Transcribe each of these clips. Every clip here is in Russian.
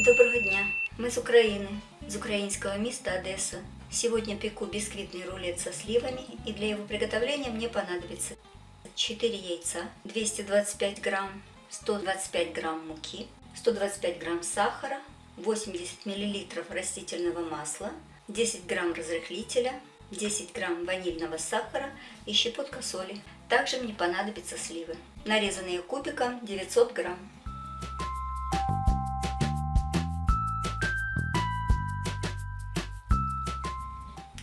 Доброго дня! Мы с Украины, из украинского места Одесса. Сегодня пеку бисквитный рулет со сливами, и для его приготовления мне понадобится 4 яйца, 225 грамм, 125 грамм муки, 125 грамм сахара, 80 миллилитров растительного масла, 10 грамм разрыхлителя, 10 грамм ванильного сахара и щепотка соли. Также мне понадобятся сливы, нарезанные кубиком 900 грамм.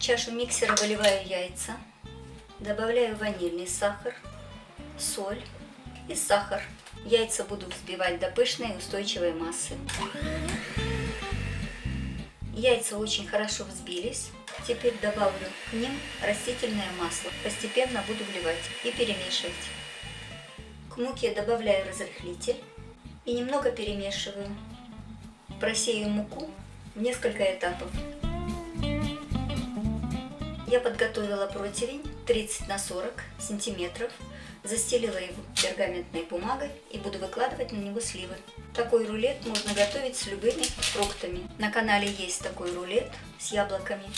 В чашу миксера выливаю яйца, добавляю ванильный сахар, соль и сахар. Яйца буду взбивать до пышной и устойчивой массы. Яйца очень хорошо взбились. Теперь добавлю к ним растительное масло. Постепенно буду вливать и перемешивать. К муке добавляю разрыхлитель и немного перемешиваю. Просею муку в несколько этапов. Я подготовила противень 30 на 40 сантиметров, застелила его пергаментной бумагой и буду выкладывать на него сливы. Такой рулет можно готовить с любыми фруктами. На канале есть такой рулет с яблоками.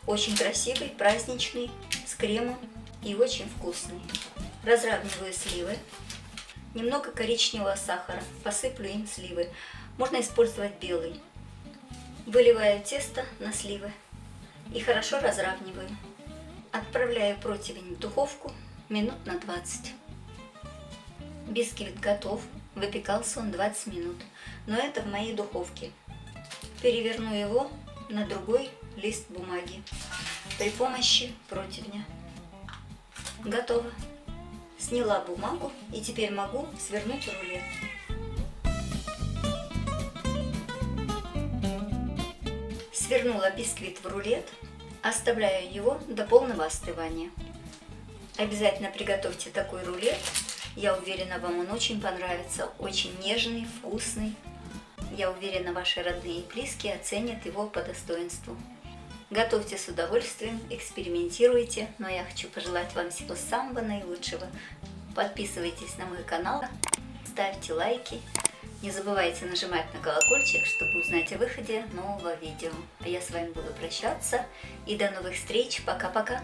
Очень красивый, праздничный, с кремом и очень вкусный. Разравниваю сливы. Немного коричневого сахара, посыплю им сливы. Можно использовать белый. Выливаю тесто на сливы и хорошо разравниваю. Отправляю противень в духовку минут на 20. Бисквит готов, выпекался он 20 минут, но это в моей духовке. Переверну его на другой лист бумаги при помощи противня. Готово. Сняла бумагу и теперь могу свернуть рулет. Свернула бисквит в рулет, оставляю его до полного остывания. Обязательно приготовьте такой рулет. Я уверена, вам он очень понравится. Очень нежный, вкусный. Я уверена, ваши родные и близкие оценят его по достоинству. Готовьте с удовольствием, экспериментируйте. Но я хочу пожелать вам всего самого наилучшего. Подписывайтесь на мой канал, ставьте лайки. Не забывайте нажимать на колокольчик, чтобы узнать о выходе нового видео. А я с вами буду прощаться. И до новых встреч. Пока-пока.